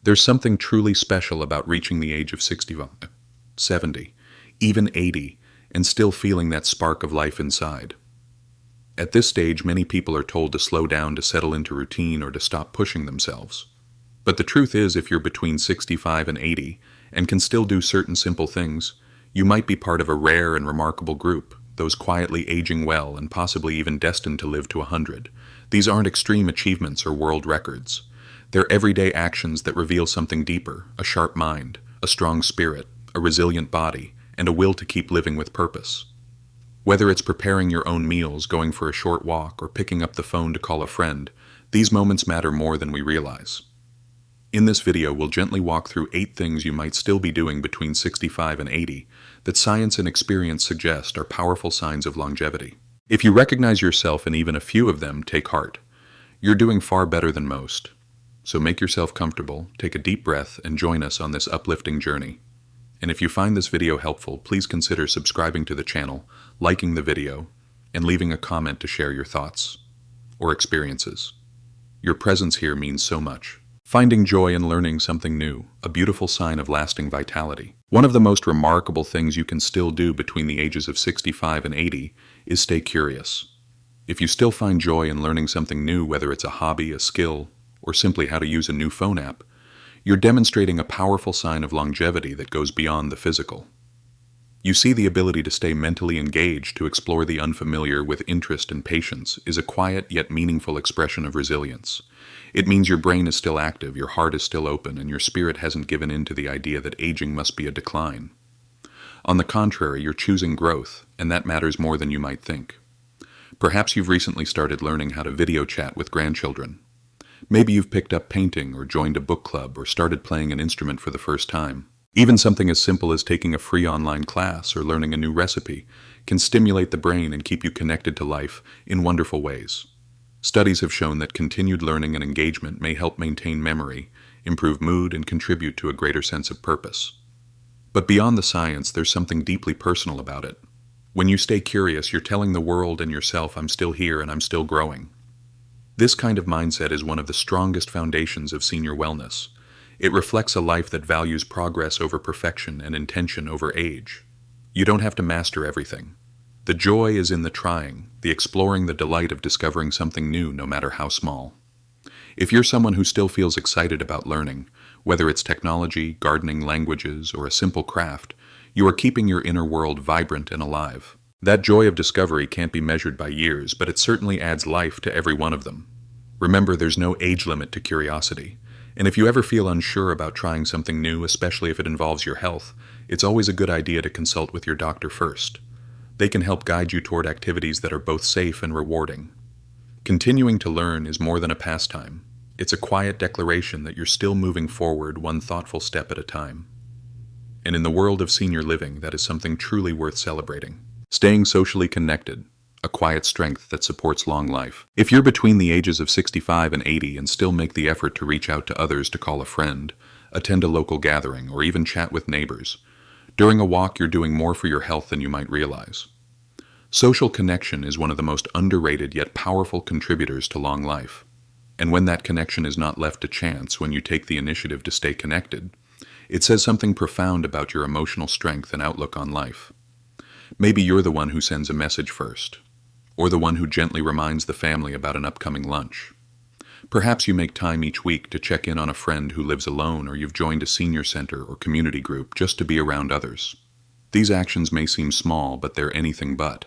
There's something truly special about reaching the age of 65, 70, even 80, and still feeling that spark of life inside. At this stage, many people are told to slow down, to settle into routine, or to stop pushing themselves. But the truth is, if you're between 65 and 80 and can still do certain simple things, you might be part of a rare and remarkable group, those quietly aging well and possibly even destined to live to 100. These aren't extreme achievements or world records. They're everyday actions that reveal something deeper: a sharp mind, a strong spirit, a resilient body, and a will to keep living with purpose. Whether it's preparing your own meals, going for a short walk, or picking up the phone to call a friend, these moments matter more than we realize. In this video, we'll gently walk through 8 things you might still be doing between 65 and 80 that science and experience suggest are powerful signs of longevity. If you recognize yourself in even a few of them, take heart. You're doing far better than most. So make yourself comfortable, take a deep breath, and join us on this uplifting journey. And if you find this video helpful, please consider subscribing to the channel, liking the video, and leaving a comment to share your thoughts or experiences. Your presence here means so much. Finding joy in learning something new, a beautiful sign of lasting vitality. One of the most remarkable things you can still do between the ages of 65 and 80 is stay curious. If you still find joy in learning something new, whether it's a hobby, a skill, or simply how to use a new phone app, you're demonstrating a powerful sign of longevity that goes beyond the physical. You see, the ability to stay mentally engaged, to explore the unfamiliar with interest and patience, is a quiet yet meaningful expression of resilience. It means your brain is still active, your heart is still open, and your spirit hasn't given in to the idea that aging must be a decline. On the contrary, you're choosing growth, and that matters more than you might think. Perhaps you've recently started learning how to video chat with grandchildren. Maybe you've picked up painting or joined a book club or started playing an instrument for the first time. Even something as simple as taking a free online class or learning a new recipe can stimulate the brain and keep you connected to life in wonderful ways. Studies have shown that continued learning and engagement may help maintain memory, improve mood, and contribute to a greater sense of purpose. But beyond the science, there's something deeply personal about it. When you stay curious, you're telling the world and yourself, I'm still here and I'm still growing. This kind of mindset is one of the strongest foundations of senior wellness. It reflects a life that values progress over perfection and intention over age. You don't have to master everything. The joy is in the trying, the exploring, the delight of discovering something new, no matter how small. If you're someone who still feels excited about learning, whether it's technology, gardening, languages, or a simple craft, you are keeping your inner world vibrant and alive. That joy of discovery can't be measured by years, but it certainly adds life to every one of them. Remember, there's no age limit to curiosity. And if you ever feel unsure about trying something new, especially if it involves your health, it's always a good idea to consult with your doctor first. They can help guide you toward activities that are both safe and rewarding. Continuing to learn is more than a pastime. It's a quiet declaration that you're still moving forward, one thoughtful step at a time. And in the world of senior living, that is something truly worth celebrating. Staying socially connected, a quiet strength that supports long life. If you're between the ages of 65 and 80 and still make the effort to reach out to others, to call a friend, attend a local gathering, or even chat with neighbors, during a walk, you're doing more for your health than you might realize. Social connection is one of the most underrated yet powerful contributors to long life. And when that connection is not left to chance, when you take the initiative to stay connected, it says something profound about your emotional strength and outlook on life. Maybe you're the one who sends a message first, or the one who gently reminds the family about an upcoming lunch. Perhaps you make time each week to check in on a friend who lives alone, or you've joined a senior center or community group just to be around others. These actions may seem small, but they're anything but.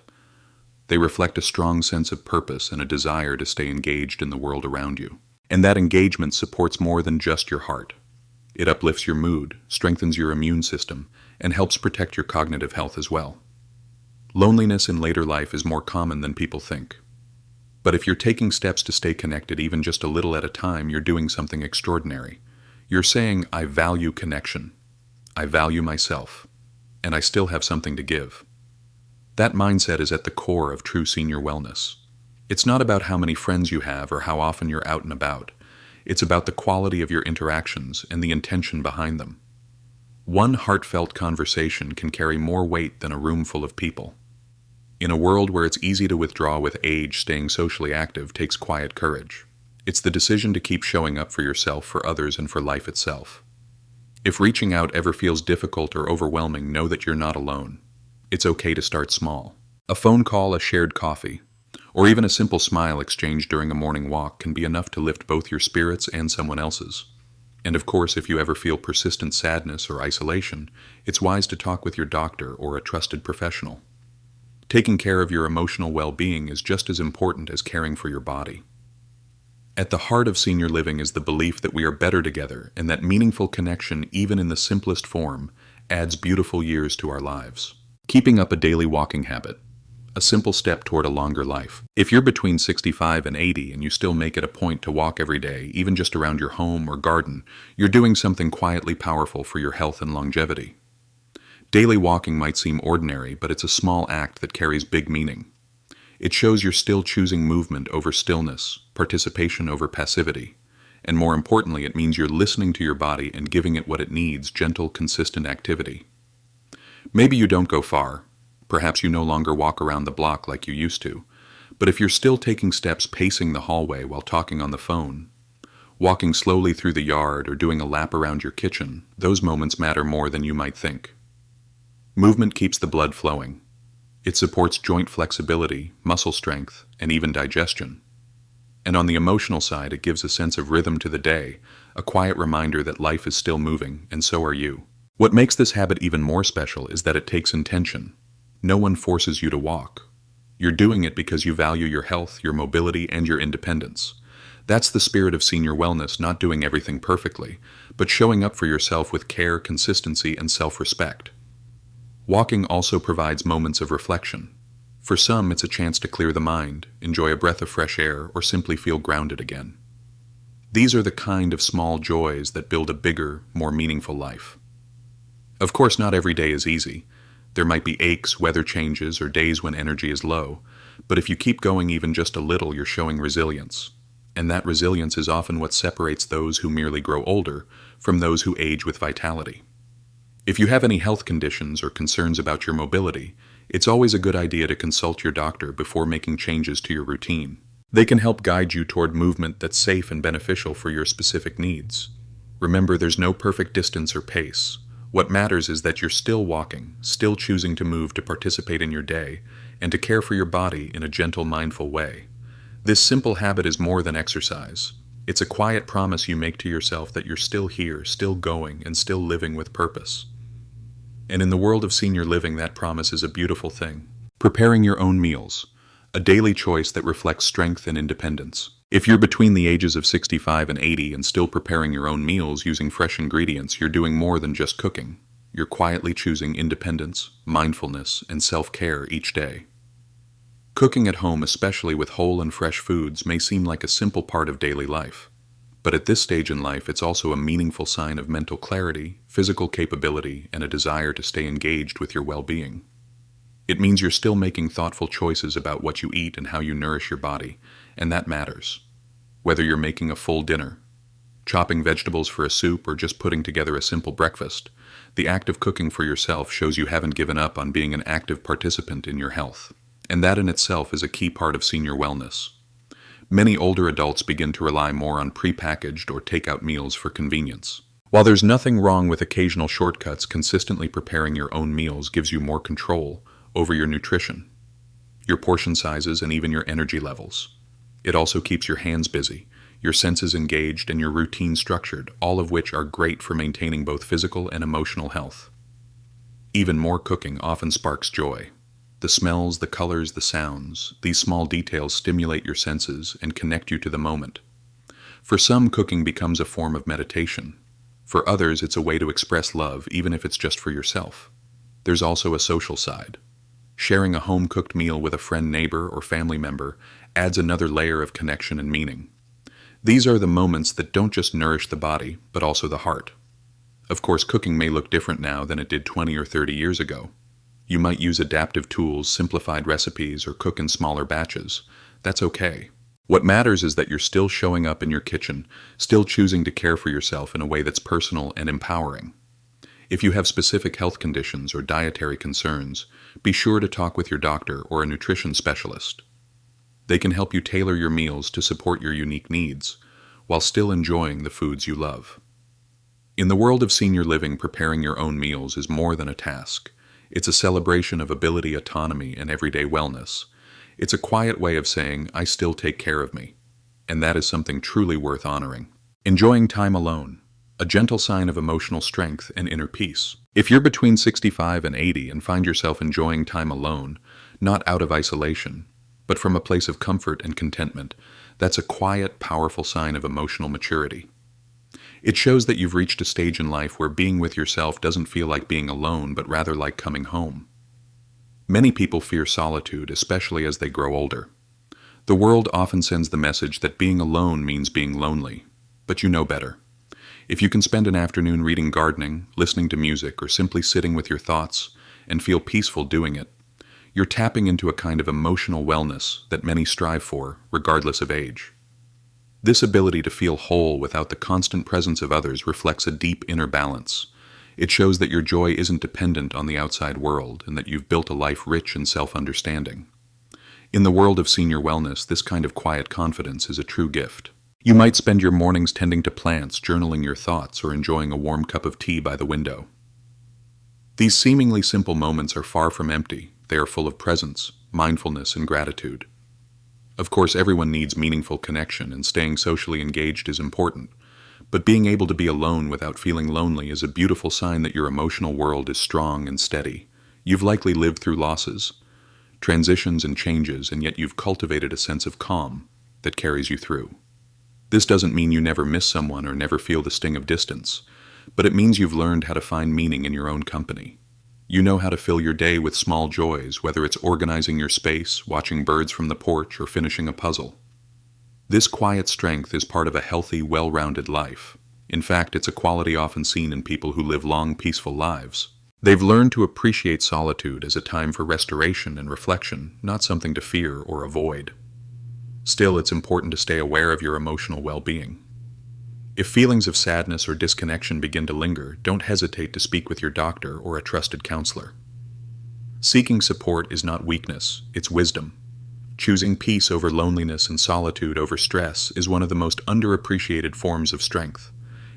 They reflect a strong sense of purpose and a desire to stay engaged in the world around you. And that engagement supports more than just your heart. It uplifts your mood, strengthens your immune system, and helps protect your cognitive health as well. Loneliness in later life is more common than people think. But if you're taking steps to stay connected even just a little at a time, you're doing something extraordinary. You're saying, I value connection. I value myself. And I still have something to give. That mindset is at the core of true senior wellness. It's not about how many friends you have or how often you're out and about. It's about the quality of your interactions and the intention behind them. One heartfelt conversation can carry more weight than a room full of people. In a world where it's easy to withdraw with age, staying socially active takes quiet courage. It's the decision to keep showing up for yourself, for others, and for life itself. If reaching out ever feels difficult or overwhelming, know that you're not alone. It's okay to start small. A phone call, a shared coffee, or even a simple smile exchanged during a morning walk can be enough to lift both your spirits and someone else's. And of course, if you ever feel persistent sadness or isolation, it's wise to talk with your doctor or a trusted professional. Taking care of your emotional well-being is just as important as caring for your body. At the heart of senior living is the belief that we are better together and that meaningful connection, even in the simplest form, adds beautiful years to our lives. Keeping up a daily walking habit. A simple step toward a longer life. If you're between 65 and 80 and you still make it a point to walk every day, even just around your home or garden, you're doing something quietly powerful for your health and longevity. Daily walking might seem ordinary, but it's a small act that carries big meaning. It shows you're still choosing movement over stillness, participation over passivity, and more importantly, it means you're listening to your body and giving it what it needs, gentle, consistent activity. Maybe you don't go far. Perhaps you no longer walk around the block like you used to, but if you're still taking steps pacing the hallway while talking on the phone, walking slowly through the yard, or doing a lap around your kitchen, those moments matter more than you might think. Movement keeps the blood flowing. It supports joint flexibility, muscle strength, and even digestion. And on the emotional side, it gives a sense of rhythm to the day, a quiet reminder that life is still moving, and so are you. What makes this habit even more special is that it takes intention. No one forces you to walk. You're doing it because you value your health, your mobility, and your independence. That's the spirit of senior wellness, not doing everything perfectly, but showing up for yourself with care, consistency, and self-respect. Walking also provides moments of reflection. For some, it's a chance to clear the mind, enjoy a breath of fresh air, or simply feel grounded again. These are the kind of small joys that build a bigger, more meaningful life. Of course, not every day is easy. There might be aches, weather changes, or days when energy is low, but if you keep going even just a little, you're showing resilience. And that resilience is often what separates those who merely grow older from those who age with vitality. If you have any health conditions or concerns about your mobility, it's always a good idea to consult your doctor before making changes to your routine. They can help guide you toward movement that's safe and beneficial for your specific needs. Remember, there's no perfect distance or pace. What matters is that you're still walking, still choosing to move to participate in your day, and to care for your body in a gentle, mindful way. This simple habit is more than exercise. It's a quiet promise you make to yourself that you're still here, still going, and still living with purpose. And in the world of senior living, that promise is a beautiful thing. Preparing your own meals, a daily choice that reflects strength and independence. If you're between the ages of 65 and 80 and still preparing your own meals using fresh ingredients, you're doing more than just cooking. You're quietly choosing independence, mindfulness, and self-care each day. Cooking at home, especially with whole and fresh foods, may seem like a simple part of daily life. But at this stage in life, it's also a meaningful sign of mental clarity, physical capability, and a desire to stay engaged with your well-being. It means you're still making thoughtful choices about what you eat and how you nourish your body, and that matters. Whether you're making a full dinner, chopping vegetables for a soup, or just putting together a simple breakfast, the act of cooking for yourself shows you haven't given up on being an active participant in your health. And that in itself is a key part of senior wellness. Many older adults begin to rely more on prepackaged or takeout meals for convenience. While there's nothing wrong with occasional shortcuts, consistently preparing your own meals gives you more control over your nutrition, your portion sizes, and even your energy levels. It also keeps your hands busy, your senses engaged, and your routine structured, all of which are great for maintaining both physical and emotional health. Even more cooking often sparks joy. The smells, the colors, the sounds, these small details stimulate your senses and connect you to the moment. For some, cooking becomes a form of meditation. For others, it's a way to express love, even if it's just for yourself. There's also a social side. Sharing a home-cooked meal with a friend, neighbor, or family member adds another layer of connection and meaning. These are the moments that don't just nourish the body, but also the heart. Of course, cooking may look different now than it did 20 or 30 years ago. You might use adaptive tools, simplified recipes, or cook in smaller batches. That's okay. What matters is that you're still showing up in your kitchen, still choosing to care for yourself in a way that's personal and empowering. If you have specific health conditions or dietary concerns, be sure to talk with your doctor or a nutrition specialist. They can help you tailor your meals to support your unique needs, while still enjoying the foods you love. In the world of senior living, preparing your own meals is more than a task. It's a celebration of ability, autonomy, and everyday wellness. It's a quiet way of saying, I still take care of me. And that is something truly worth honoring. Enjoying time alone, a gentle sign of emotional strength and inner peace. If you're between 65 and 80 and find yourself enjoying time alone, not out of isolation, but from a place of comfort and contentment, that's a quiet, powerful sign of emotional maturity. It shows that you've reached a stage in life where being with yourself doesn't feel like being alone, but rather like coming home. Many people fear solitude, especially as they grow older. The world often sends the message that being alone means being lonely, but you know better. If you can spend an afternoon reading, gardening, listening to music, or simply sitting with your thoughts and feel peaceful doing it, you're tapping into a kind of emotional wellness that many strive for, regardless of age. This ability to feel whole without the constant presence of others reflects a deep inner balance. It shows that your joy isn't dependent on the outside world and that you've built a life rich in self-understanding. In the world of senior wellness, this kind of quiet confidence is a true gift. You might spend your mornings tending to plants, journaling your thoughts, or enjoying a warm cup of tea by the window. These seemingly simple moments are far from empty. They are full of presence, mindfulness, and gratitude. Of course, everyone needs meaningful connection, and staying socially engaged is important. But being able to be alone without feeling lonely is a beautiful sign that your emotional world is strong and steady. You've likely lived through losses, transitions, and changes, and yet you've cultivated a sense of calm that carries you through. This doesn't mean you never miss someone or never feel the sting of distance, but it means you've learned how to find meaning in your own company. You know how to fill your day with small joys, whether it's organizing your space, watching birds from the porch, or finishing a puzzle. This quiet strength is part of a healthy, well-rounded life. In fact, it's a quality often seen in people who live long, peaceful lives. They've learned to appreciate solitude as a time for restoration and reflection, not something to fear or avoid. Still, it's important to stay aware of your emotional well-being. If feelings of sadness or disconnection begin to linger, don't hesitate to speak with your doctor or a trusted counselor. Seeking support is not weakness, it's wisdom. Choosing peace over loneliness and solitude over stress is one of the most underappreciated forms of strength.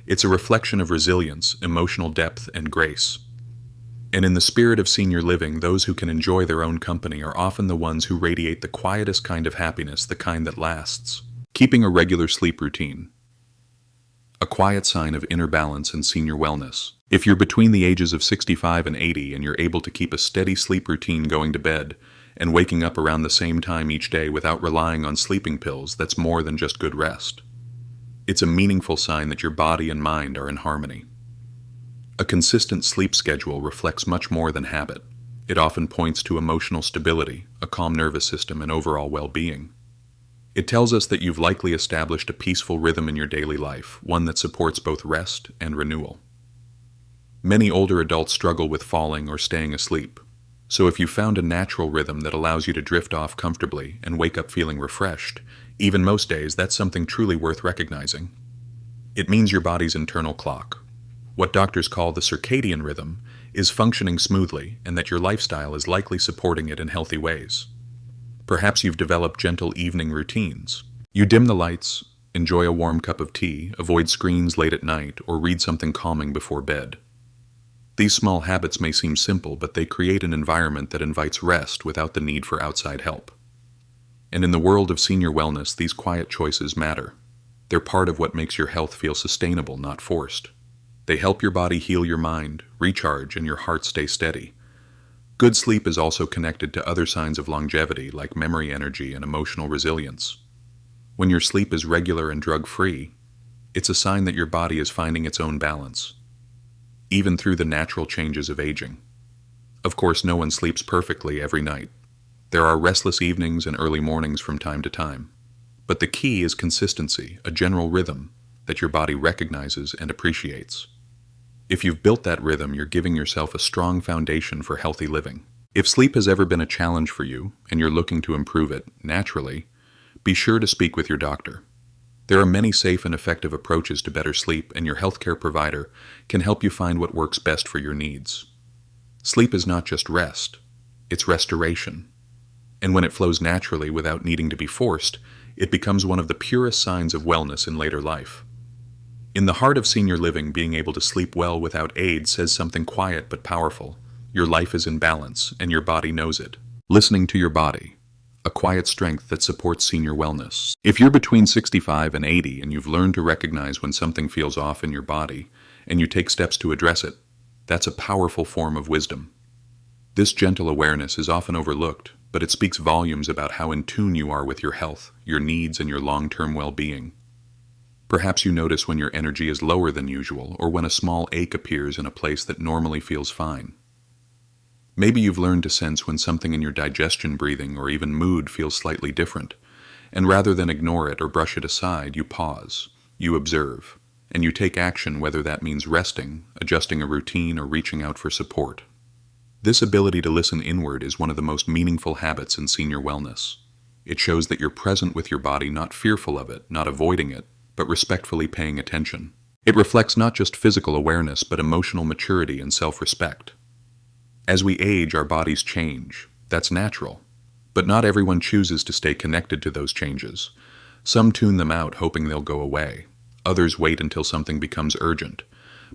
It's a reflection of resilience, emotional depth, and grace. And in the spirit of senior living, those who can enjoy their own company are often the ones who radiate the quietest kind of happiness, the kind that lasts. Keeping a regular sleep routine, a quiet sign of inner balance and senior wellness. If you're between the ages of 65 and 80 and you're able to keep a steady sleep routine, going to bed and waking up around the same time each day without relying on sleeping pills, that's more than just good rest. It's a meaningful sign that your body and mind are in harmony. A consistent sleep schedule reflects much more than habit. It often points to emotional stability, a calm nervous system, and overall well-being. It tells us that you've likely established a peaceful rhythm in your daily life, one that supports both rest and renewal. Many older adults struggle with falling or staying asleep, so if you found a natural rhythm that allows you to drift off comfortably and wake up feeling refreshed, even most days, that's something truly worth recognizing. It means your body's internal clock, what doctors call the circadian rhythm, is functioning smoothly, and that your lifestyle is likely supporting it in healthy ways. Perhaps you've developed gentle evening routines. You dim the lights, enjoy a warm cup of tea, avoid screens late at night, or read something calming before bed. These small habits may seem simple, but they create an environment that invites rest without the need for outside help. And in the world of senior wellness, these quiet choices matter. They're part of what makes your health feel sustainable, not forced. They help your body heal your mind, recharge, and your heart stay steady. Good sleep is also connected to other signs of longevity like memory energy and emotional resilience. When your sleep is regular and drug-free, it's a sign that your body is finding its own balance, even through the natural changes of aging. Of course, no one sleeps perfectly every night. There are restless evenings and early mornings from time to time. But the key is consistency, a general rhythm that your body recognizes and appreciates. If you've built that rhythm, you're giving yourself a strong foundation for healthy living. If sleep has ever been a challenge for you and you're looking to improve it naturally, be sure to speak with your doctor. There are many safe and effective approaches to better sleep, and your healthcare provider can help you find what works best for your needs. Sleep is not just rest, it's restoration. And when it flows naturally without needing to be forced, it becomes one of the purest signs of wellness in later life. In the heart of senior living, being able to sleep well without aid says something quiet but powerful. Your life is in balance, and your body knows it. Listening to your body, a quiet strength that supports senior wellness. If you're between 65 and 80 and you've learned to recognize when something feels off in your body, and you take steps to address it, that's a powerful form of wisdom. This gentle awareness is often overlooked, but it speaks volumes about how in tune you are with your health, your needs, and your long-term well-being. Perhaps you notice when your energy is lower than usual, or when a small ache appears in a place that normally feels fine. Maybe you've learned to sense when something in your digestion, breathing, or even mood feels slightly different, and rather than ignore it or brush it aside, you pause, you observe, and you take action, whether that means resting, adjusting a routine, or reaching out for support. This ability to listen inward is one of the most meaningful habits in senior wellness. It shows that you're present with your body, not fearful of it, not avoiding it, but respectfully paying attention. It reflects not just physical awareness, but emotional maturity and self-respect. As we age, our bodies change. That's natural. But not everyone chooses to stay connected to those changes. Some tune them out, hoping they'll go away. Others wait until something becomes urgent.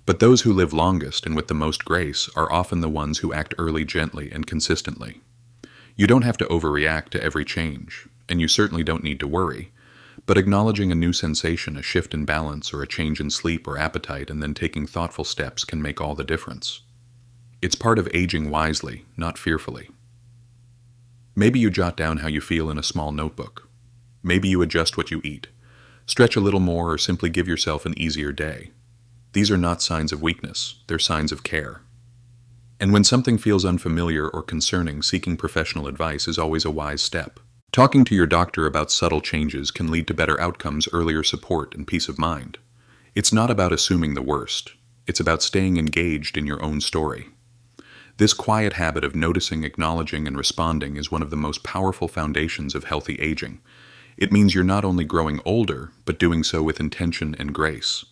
But those who live longest and with the most grace are often the ones who act early, gently, and consistently. You don't have to overreact to every change, and you certainly don't need to worry. But acknowledging a new sensation, a shift in balance, or a change in sleep or appetite, and then taking thoughtful steps can make all the difference. It's part of aging wisely, not fearfully. Maybe you jot down how you feel in a small notebook. Maybe you adjust what you eat, stretch a little more, or simply give yourself an easier day. These are not signs of weakness, they're signs of care. And when something feels unfamiliar or concerning, seeking professional advice is always a wise step. Talking to your doctor about subtle changes can lead to better outcomes, earlier support, and peace of mind. It's not about assuming the worst. It's about staying engaged in your own story. This quiet habit of noticing, acknowledging, and responding is one of the most powerful foundations of healthy aging. It means you're not only growing older, but doing so with intention and grace.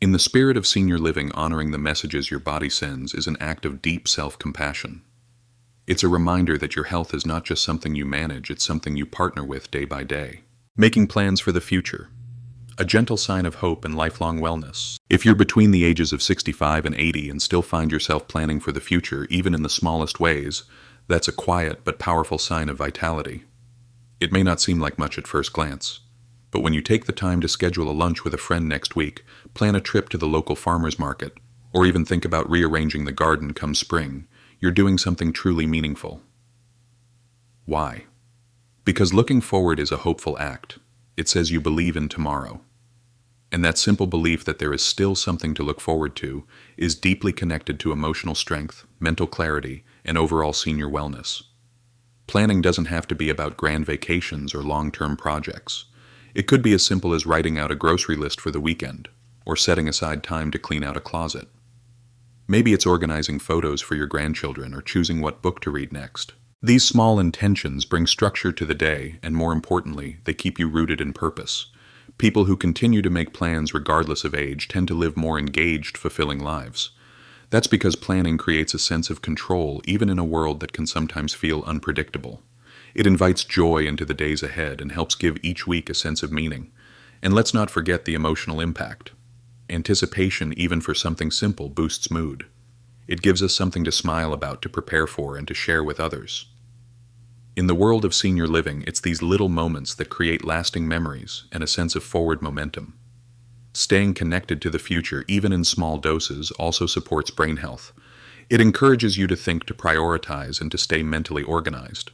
In the spirit of senior living, honoring the messages your body sends is an act of deep self-compassion. It's a reminder that your health is not just something you manage, it's something you partner with day by day. Making plans for the future, a gentle sign of hope and lifelong wellness. If you're between the ages of 65 and 80 and still find yourself planning for the future, even in the smallest ways, that's a quiet but powerful sign of vitality. It may not seem like much at first glance, but when you take the time to schedule a lunch with a friend next week, plan a trip to the local farmer's market, or even think about rearranging the garden come spring, you're doing something truly meaningful. Why? Because looking forward is a hopeful act. It says you believe in tomorrow. And that simple belief that there is still something to look forward to is deeply connected to emotional strength, mental clarity, and overall senior wellness. Planning doesn't have to be about grand vacations or long-term projects. It could be as simple as writing out a grocery list for the weekend, or setting aside time to clean out a closet. Maybe it's organizing photos for your grandchildren or choosing what book to read next. These small intentions bring structure to the day, and more importantly, they keep you rooted in purpose. People who continue to make plans regardless of age tend to live more engaged, fulfilling lives. That's because planning creates a sense of control, even in a world that can sometimes feel unpredictable. It invites joy into the days ahead and helps give each week a sense of meaning. And let's not forget the emotional impact. Anticipation, even for something simple, boosts mood. It gives us something to smile about, to prepare for, and to share with others. In the world of senior living, it's these little moments that create lasting memories and a sense of forward momentum. Staying connected to the future, even in small doses, also supports brain health. It encourages you to think, to prioritize, and to stay mentally organized.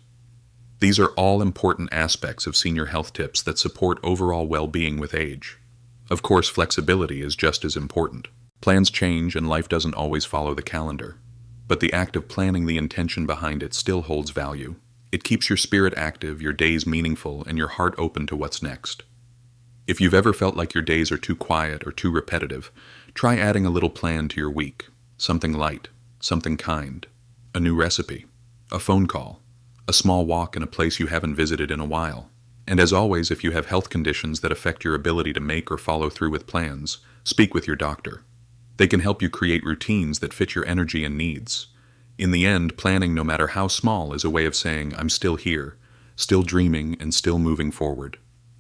These are all important aspects of senior health tips that support overall well-being with age. Of course, flexibility is just as important. Plans change and life doesn't always follow the calendar. But the act of planning, the intention behind it, still holds value. It keeps your spirit active, your days meaningful, and your heart open to what's next. If you've ever felt like your days are too quiet or too repetitive, try adding a little plan to your week. Something light, something kind, a new recipe, a phone call, a small walk in a place you haven't visited in a while. And as always, if you have health conditions that affect your ability to make or follow through with plans, speak with your doctor. They can help you create routines that fit your energy and needs. In the end, planning, no matter how small, is a way of saying, I'm still here, still dreaming, and still moving forward.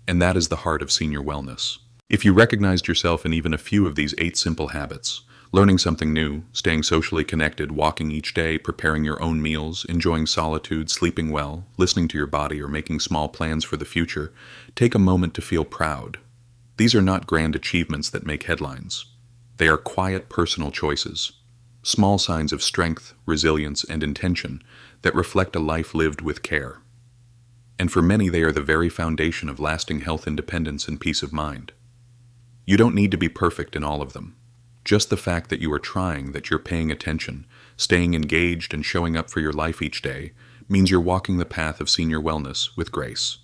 And that is the heart of senior wellness. If you recognized yourself in even a few of these 8 simple habits, learning something new, staying socially connected, walking each day, preparing your own meals, enjoying solitude, sleeping well, listening to your body, or making small plans for the future, take a moment to feel proud. These are not grand achievements that make headlines. They are quiet personal choices, small signs of strength, resilience, and intention that reflect a life lived with care. And for many, they are the very foundation of lasting health, independence, and peace of mind. You don't need to be perfect in all of them. Just the fact that you are trying, that you're paying attention, staying engaged, and showing up for your life each day means you're walking the path of senior wellness with grace.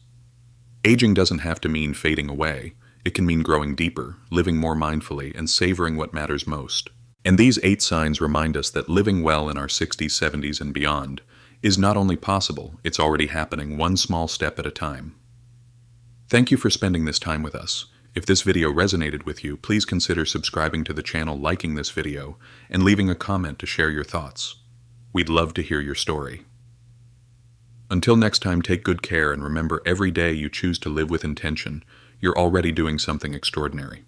Aging doesn't have to mean fading away. It can mean growing deeper, living more mindfully, and savoring what matters most. And these 8 signs remind us that living well in our 60s, 70s, and beyond is not only possible, it's already happening, one small step at a time. Thank you for spending this time with us. If this video resonated with you, please consider subscribing to the channel, liking this video, and leaving a comment to share your thoughts. We'd love to hear your story. Until next time, take good care and remember, every day you choose to live with intention, you're already doing something extraordinary.